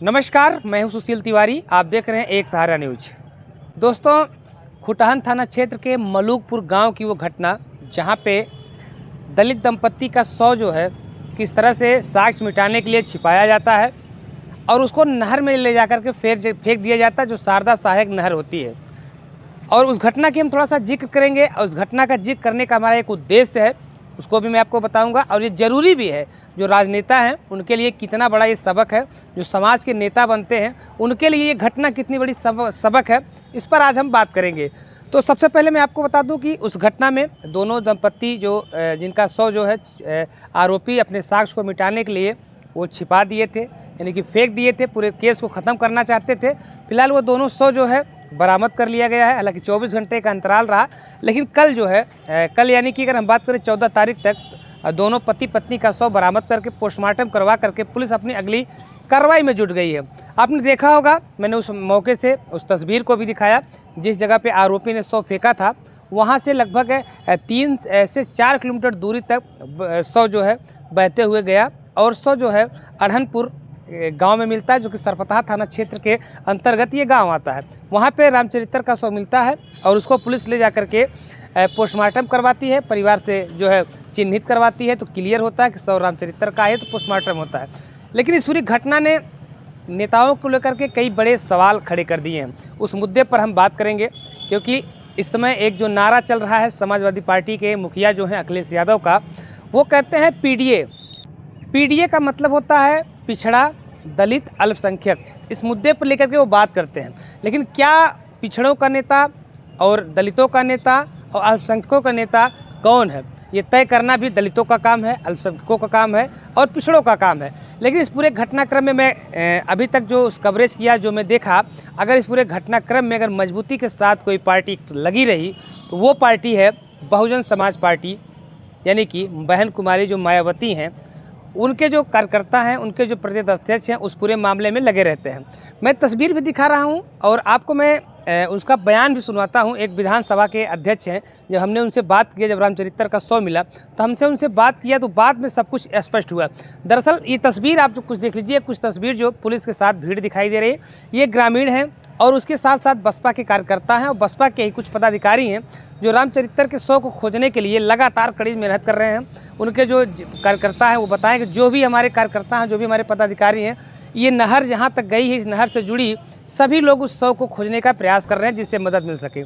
नमस्कार, मैं हूं सुशील तिवारी। आप देख रहे हैं एक सहारा न्यूज। दोस्तों, खुटहन थाना क्षेत्र के मलूकपुर गांव की वो घटना जहां पे दलित दंपत्ति का शव जो है किस तरह से साक्ष्य मिटाने के लिए छिपाया जाता है और उसको नहर में ले जाकर के फेंक दिया जाता है, जो शारदा सहायक नहर होती है। और उस घटना की हम थोड़ा सा जिक्र करेंगे और उस घटना का जिक्र करने का हमारा एक उद्देश्य है, उसको भी मैं आपको बताऊंगा। और ये ज़रूरी भी है, जो राजनेता हैं उनके लिए कितना बड़ा ये सबक है, जो समाज के नेता बनते हैं उनके लिए ये घटना कितनी बड़ी सबक है, इस पर आज हम बात करेंगे। तो सबसे पहले मैं आपको बता दूं कि उस घटना में दोनों दंपत्ति जिनका शव जो है आरोपी अपने साक्ष्य को मिटाने के लिए वो छिपा दिए थे, यानी कि फेंक दिए थे, पूरे केस को ख़त्म करना चाहते थे। फिलहाल वो दोनों शव जो है बरामद कर लिया गया है। हालांकि 24 घंटे का अंतराल रहा, लेकिन कल जो है कल यानी कि अगर हम बात करें 14 तारीख तक दोनों पति पत्नी का शव बरामद करके पोस्टमार्टम करवा करके पुलिस अपनी अगली कार्रवाई में जुट गई है। आपने देखा होगा, मैंने उस मौके से उस तस्वीर को भी दिखाया जिस जगह पे आरोपी ने शव फेंका था, वहाँ से लगभग 3 से 4 किलोमीटर दूरी तक शव जो है बहते हुए गया और शव जो है अढ़नपुर गांव में मिलता है, जो कि सरपतहा थाना क्षेत्र के अंतर्गत ये गांव आता है। वहां पे रामचरित्र का शव मिलता है और उसको पुलिस ले जाकर के पोस्टमार्टम करवाती है, परिवार से जो है चिन्हित करवाती है, तो क्लियर होता है कि शव रामचरित्र का है, तो पोस्टमार्टम होता है। लेकिन इस पूरी घटना ने नेताओं को लेकर के कई बड़े सवाल खड़े कर दिए हैं। उस मुद्दे पर हम बात करेंगे, क्योंकि इस समय एक जो नारा चल रहा है समाजवादी पार्टी के मुखिया जो हैं अखिलेश यादव का, वो कहते हैं पीडीए। पीडीए का मतलब होता है पिछड़ा, दलित, अल्पसंख्यक। इस मुद्दे पर लेकर के वो बात करते हैं। लेकिन क्या पिछड़ों का नेता और दलितों का नेता और अल्पसंख्यकों का नेता कौन है, ये तय करना भी दलितों का काम है, अल्पसंख्यकों का काम है और पिछड़ों का काम है। लेकिन इस पूरे घटनाक्रम में मैं अभी तक जो उस कवरेज किया, जो मैं देखा, अगर इस पूरे घटनाक्रम में अगर मजबूती के साथ कोई पार्टी लगी रही तो वो पार्टी है बहुजन समाज पार्टी, यानी कि बहन कुमारी जो मायावती हैं, उनके जो कार्यकर्ता हैं, उनके जो प्रदेश अध्यक्ष हैं, उस पूरे मामले में लगे रहते हैं। मैं तस्वीर भी दिखा रहा हूं और आपको मैं उसका बयान भी सुनवाता हूं। एक विधानसभा के अध्यक्ष हैं, जब हमने उनसे बात किया, जब रामचरित्र का शव मिला तो हमसे उनसे बात किया, तो बाद में सब कुछ स्पष्ट हुआ। दरअसल ये तस्वीर आप जो कुछ देख लीजिए, कुछ तस्वीर जो पुलिस के साथ भीड़ दिखाई दे रही है, ये ग्रामीण हैं और उसके साथ साथ बसपा के कार्यकर्ता हैं और बसपा के ही कुछ पदाधिकारी हैं जो रामचरित्र के शव को खोजने के लिए लगातार कड़ी मेहनत कर रहे हैं। उनके जो कार्यकर्ता हैं वो बताएं कि जो भी हमारे कार्यकर्ता हैं, जो भी हमारे पदाधिकारी हैं, ये नहर जहाँ तक गई है, इस नहर से जुड़ी सभी लोग उस शव को खोजने का प्रयास कर रहे हैं जिससे मदद मिल सके।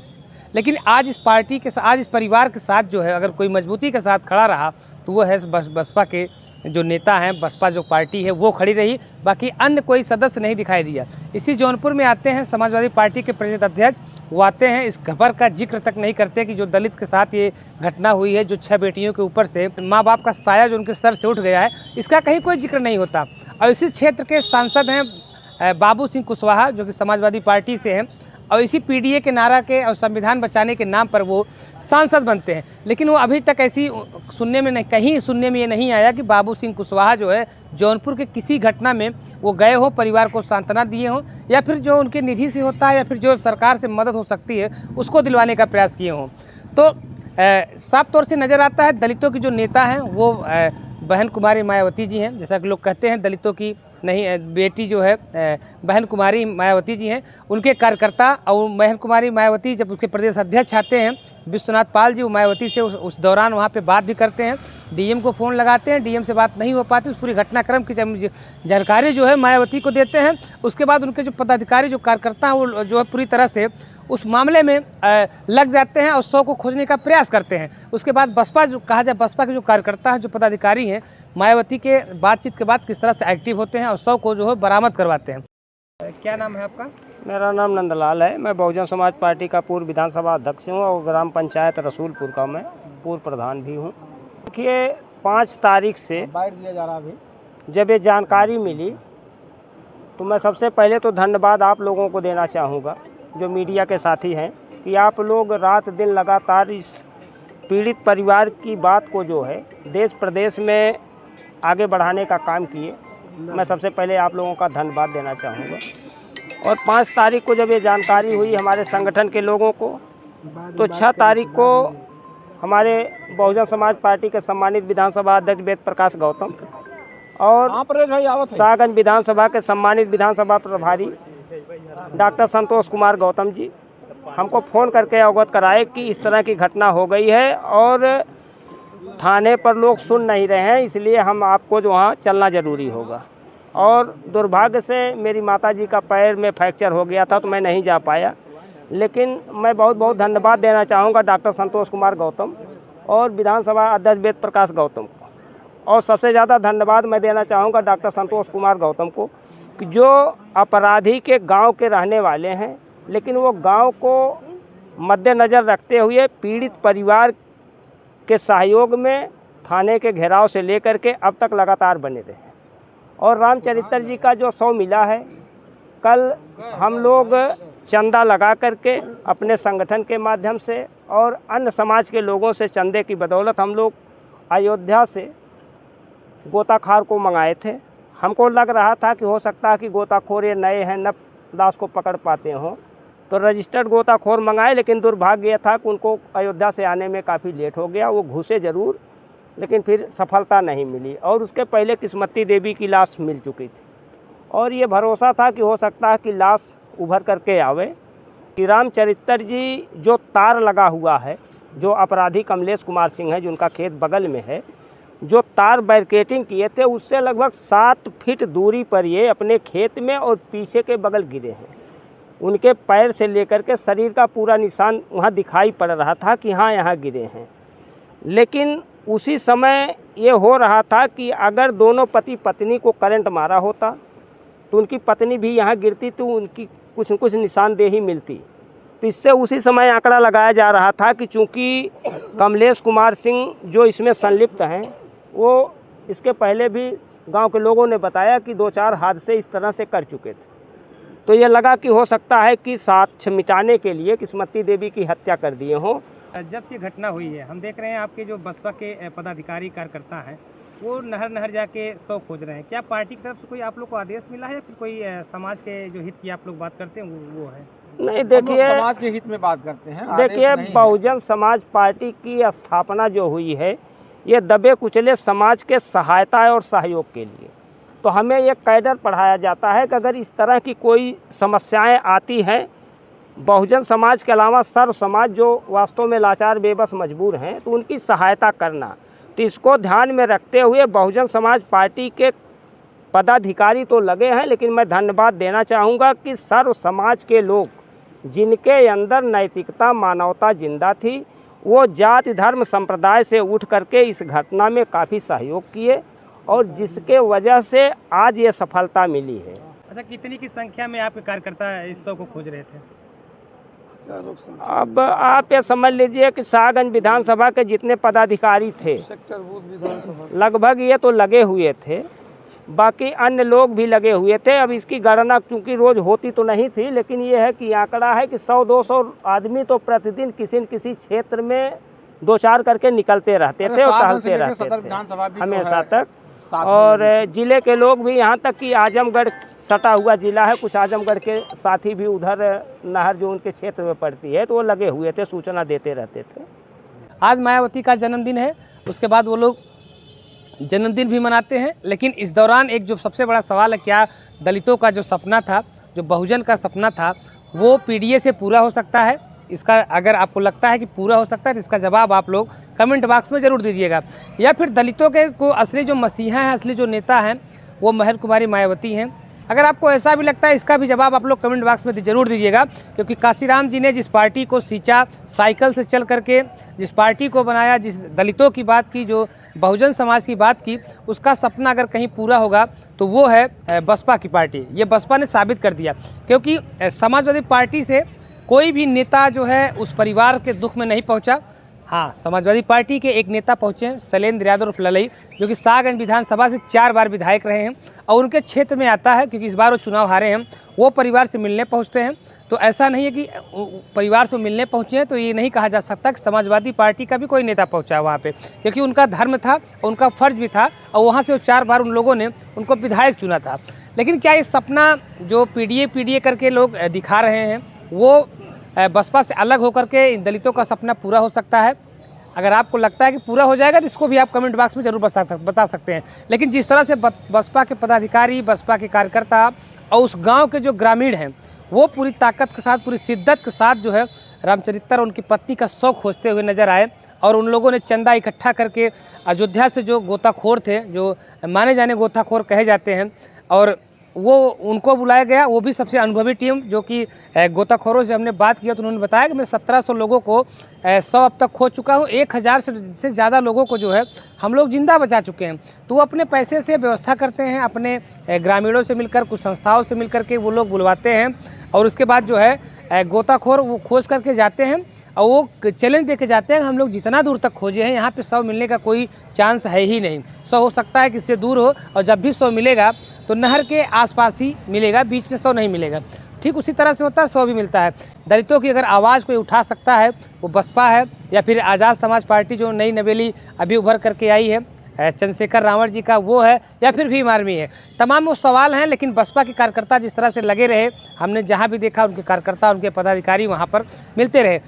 लेकिन आज इस पार्टी के साथ, आज इस परिवार के साथ जो है अगर कोई मजबूती के साथ खड़ा रहा तो वो है बसपा के जो नेता हैं, बसपा जो पार्टी है वो खड़ी रही, बाकी अन्य कोई सदस्य नहीं दिखाई दिया। इसी जौनपुर में आते हैं समाजवादी पार्टी के प्रदेश अध्यक्ष, वो आते हैं, इस खबर का जिक्र तक नहीं करते कि जो दलित के साथ ये घटना हुई है, जो 6 बेटियों के ऊपर से माँ बाप का साया जो उनके सर से उठ गया है, इसका कहीं कोई जिक्र नहीं होता। और इसी क्षेत्र के सांसद हैं बाबू सिंह कुशवाहा, जो कि समाजवादी पार्टी से हैं और इसी पीडीए के नारा के और संविधान बचाने के नाम पर वो सांसद बनते हैं। लेकिन वो अभी तक ऐसी कहीं सुनने में ये नहीं आया कि बाबू सिंह कुशवाहा जो है जौनपुर के किसी घटना में वो गए हो, परिवार को सांत्वना दिए हों, या फिर जो उनके निधि से होता है या फिर जो सरकार से मदद हो सकती है उसको दिलवाने का प्रयास किए हों। तो साफ तौर से नज़र आता है दलितों की जो नेता हैं वो बहन कुमारी मायावती जी हैं। जैसा कि लोग कहते हैं दलितों की नहीं बेटी जो है बहन कुमारी मायावती जी हैं, उनके कार्यकर्ता। और बहन कुमारी मायावती जब उसके प्रदेश अध्यक्ष आते हैं विश्वनाथ पाल जी, वो मायावती से उस दौरान वहाँ पे बात भी करते हैं, डीएम को फ़ोन लगाते हैं, डीएम से बात नहीं हो पाती, उस पूरी घटनाक्रम की जानकारी जो है मायावती को देते हैं। उसके बाद उनके जो पदाधिकारी, जो कार्यकर्ता हैं, वो जो है पूरी तरह से उस मामले में लग जाते हैं और शव को खोजने का प्रयास करते हैं। उसके बाद बसपा जो कहा जाए, बसपा के जो कार्यकर्ता हैं, जो पदाधिकारी हैं, मायावती के बातचीत के बाद किस तरह से एक्टिव होते हैं और शव को जो है बरामद करवाते हैं। क्या नाम है आपका? मेरा नाम नंदलाल है। मैं बहुजन समाज पार्टी का पूर्व विधानसभा अध्यक्ष हूँ और ग्राम पंचायत रसूलपुर का मैं पूर्व प्रधान भी हूँ। देखिए, 5 तारीख से जब ये जानकारी मिली तो मैं सबसे पहले तो धन्यवाद आप लोगों को देना चाहूँगा, जो मीडिया के साथी हैं, कि आप लोग रात दिन लगातार इस पीड़ित परिवार की बात को जो है देश प्रदेश में आगे बढ़ाने का काम किए। मैं सबसे पहले आप लोगों का धन्यवाद देना चाहूँगा। और 5 तारीख को जब ये जानकारी हुई हमारे संगठन के लोगों को, तो 6 तारीख को हमारे बहुजन समाज पार्टी के सम्मानित विधानसभा अध्यक्ष वेद प्रकाश गौतम और शाहगंज विधानसभा के सम्मानित विधानसभा प्रभारी डॉक्टर संतोष कुमार गौतम जी हमको फ़ोन करके अवगत कराए कि इस तरह की घटना हो गई है और थाने पर लोग सुन नहीं रहे हैं, इसलिए हम आपको जो वहाँ चलना ज़रूरी होगा। और दुर्भाग्य से मेरी माताजी का पैर में फ्रैक्चर हो गया था तो मैं नहीं जा पाया, लेकिन मैं बहुत बहुत धन्यवाद देना चाहूँगा डॉक्टर संतोष कुमार गौतम और विधानसभा अध्यक्ष वेद प्रकाश गौतम को। और सबसे ज़्यादा धन्यवाद मैं देना चाहूँगा डॉक्टर संतोष कुमार गौतम को कि जो अपराधी के गांव के रहने वाले हैं, लेकिन वो गांव को मद्देनज़र रखते हुए पीड़ित परिवार के सहयोग में थाने के घेराव से लेकर के अब तक लगातार बने रहे। और रामचरित्र जी का जो शव मिला है, कल हम लोग चंदा लगा करके अपने संगठन के माध्यम से और अन्य समाज के लोगों से चंदे की बदौलत हम लोग अयोध्या से गोताखार को मंगाए थे। हमको लग रहा था कि हो सकता है कि गोताखोर ये नए हैं, न लाश को पकड़ पाते हों, तो रजिस्टर्ड गोताखोर मंगाए, लेकिन दुर्भाग्य था कि उनको अयोध्या से आने में काफ़ी लेट हो गया। वो घुसे ज़रूर, लेकिन फिर सफलता नहीं मिली और उसके पहले किस्मती देवी की लाश मिल चुकी थी और ये भरोसा था कि हो सकता है कि लाश उभर करके आवे। कि रामचरित्र जी जो तार लगा हुआ है, जो अपराधी कमलेश कुमार सिंह है जिनका खेत बगल में है, जो तार बैरिकेटिंग किए थे उससे लगभग 7 फीट दूरी पर ये अपने खेत में और पीछे के बगल गिरे हैं। उनके पैर से लेकर के शरीर का पूरा निशान वहाँ दिखाई पड़ रहा था कि हाँ यहाँ गिरे हैं। लेकिन उसी समय ये हो रहा था कि अगर दोनों पति पत्नी को करंट मारा होता तो उनकी पत्नी भी यहाँ गिरती तो उनकी कुछ न कुछ निशानदेही मिलती। तो इससे उसी समय आंकड़ा लगाया जा रहा था कि चूँकि कमलेश कुमार सिंह जो इसमें संलिप्त हैं, वो इसके पहले भी गांव के लोगों ने बताया कि 2-4 हादसे इस तरह से कर चुके थे। तो ये लगा कि हो सकता है कि साक्ष्य मिटाने के लिए किस्मती देवी की हत्या कर दिए हों। जब ये घटना हुई है, हम देख रहे हैं आपके जो बसपा के पदाधिकारी कार्यकर्ता हैं वो नहर नहर जाके शव खोज रहे हैं। क्या पार्टी की तरफ से कोई आप लोग को आदेश मिला है या फिर कोई समाज के जो हित की आप लोग बात करते हैं वो है? नहीं, देखिए समाज के हित में बात करते हैं। देखिए, बहुजन समाज पार्टी की स्थापना जो हुई है ये दबे कुचले समाज के सहायता और सहयोग के लिए। तो हमें ये कैडर पढ़ाया जाता है कि अगर इस तरह की कोई समस्याएं आती हैं, बहुजन समाज के अलावा सर्व समाज जो वास्तव में लाचार बेबस मजबूर हैं, तो उनकी सहायता करना। तो इसको ध्यान में रखते हुए बहुजन समाज पार्टी के पदाधिकारी तो लगे हैं, लेकिन मैं धन्यवाद देना चाहूँगा कि सर्व समाज के लोग जिनके अंदर नैतिकता मानवता जिंदा थी, वो जाति धर्म संप्रदाय से उठ करके इस घटना में काफ़ी सहयोग किए और जिसके वजह से आज ये सफलता मिली है। अच्छा, कितनी की संख्या में आपके कार्यकर्ता इस शव को खोज रहे थे? अब आप ये समझ लीजिए कि शाहगंज विधानसभा के जितने पदाधिकारी थे लगभग ये तो लगे हुए थे, बाकी अन्य लोग भी लगे हुए थे। अब इसकी गणना चूँकि रोज़ होती तो नहीं थी, लेकिन ये है कि आंकड़ा है कि 100-200 आदमी तो प्रतिदिन किसी न किसी क्षेत्र में 2-4 करके निकलते रहते थे और टहलते रहते थे हमेशा तक। और ज़िले के लोग भी, यहाँ तक कि आजमगढ़ सटा हुआ ज़िला है, कुछ आजमगढ़ के साथी भी उधर नहर जो उनके क्षेत्र में पड़ती है तो वो लगे हुए थे, सूचना देते रहते थे। आज मायावती का जन्मदिन है, उसके बाद वो लोग जन्मदिन भी मनाते हैं, लेकिन इस दौरान एक जो सबसे बड़ा सवाल है, क्या दलितों का जो सपना था, जो बहुजन का सपना था, वो पीडीए से पूरा हो सकता है? इसका अगर आपको लगता है कि पूरा हो सकता है तो इसका जवाब आप लोग कमेंट बॉक्स में ज़रूर दीजिएगा। या फिर दलितों के को असली जो मसीहा हैं, असली जो नेता हैं, वो महल कुमारी मायावती हैं? अगर आपको ऐसा भी लगता है, इसका भी जवाब आप लोग कमेंट बॉक्स में ज़रूर दीजिएगा, क्योंकि काशीराम जी ने जिस पार्टी को सींचा, साइकिल से चल करके जिस पार्टी को बनाया, जिस दलितों की बात की, जो बहुजन समाज की बात की, उसका सपना अगर कहीं पूरा होगा तो वो है बसपा की पार्टी। ये बसपा ने साबित कर दिया, क्योंकि समाजवादी पार्टी से कोई भी नेता जो है उस परिवार के दुख में नहीं पहुंचा। हाँ, समाजवादी पार्टी के एक नेता पहुंचे, शैलेंद्र यादव उर्फ ललई, जो कि शाहगंज विधानसभा से 4 बार विधायक रहे हैं और उनके क्षेत्र में आता है, क्योंकि इस बार वो चुनाव हारे हैं। वो परिवार से मिलने पहुंचते हैं, तो ऐसा नहीं है कि परिवार से मिलने पहुंचे हैं तो ये नहीं कहा जा सकता कि समाजवादी पार्टी का भी कोई नेता पहुंचा है वहाँ पे, क्योंकि उनका धर्म था, उनका फर्ज भी था और वहाँ से वो 4 बार उन लोगों ने उनको विधायक चुना था। लेकिन क्या ये सपना जो पीडीए करके लोग दिखा रहे हैं, वो बसपा से अलग होकर के इन दलितों का सपना पूरा हो सकता है? अगर आपको लगता है कि पूरा हो जाएगा तो इसको भी आप कमेंट बॉक्स में जरूर बता सकते हैं। लेकिन जिस तरह से बसपा के पदाधिकारी, बसपा के कार्यकर्ता और उस गांव के जो ग्रामीण हैं वो पूरी ताकत के साथ, पूरी शिद्दत के साथ जो है रामचरित्र और उनकी पत्नी का शव खोजते हुए नजर आए। और उन लोगों ने चंदा इकट्ठा करके अयोध्या से जो गोताखोर थे, जो माने जाने गोताखोर कहे जाते हैं, और वो उनको बुलाया गया। वो भी सबसे अनुभवी टीम, जो कि गोताखोरों से हमने बात किया तो उन्होंने बताया कि मैं 1700 लोगों को शव अब तक खो चुका हूँ। 1000 से ज़्यादा लोगों को जो है हम लोग जिंदा बचा चुके हैं। तो वो अपने पैसे से व्यवस्था करते हैं, अपने ग्रामीणों से मिलकर, कुछ संस्थाओं से मिलकर के वो लोग बुलवाते हैं और उसके बाद जो है गोताखोर वो खोज करके जाते हैं और वो चैलेंज दे के जाते हैं। हम लोग जितना दूर तक खोजे हैं यहाँ पे शव मिलने का कोई चांस है ही नहीं। शव हो सकता है कि इससे दूर हो, और जब भी शव मिलेगा तो नहर के आसपास ही मिलेगा, बीच में शव नहीं मिलेगा। ठीक उसी तरह से होता है, शव भी मिलता है। दलितों की अगर आवाज़ कोई उठा सकता है वो बसपा है, या फिर आज़ाद समाज पार्टी जो नई नवेली अभी उभर करके आई है चंद्रशेखर रावण जी का, वो है, या फिर भीम आर्मी है। तमाम वो सवाल हैं, लेकिन बसपा के कार्यकर्ता जिस तरह से लगे रहे, हमने जहाँ भी देखा उनके कार्यकर्ता, उनके पदाधिकारी वहाँ पर मिलते रहे।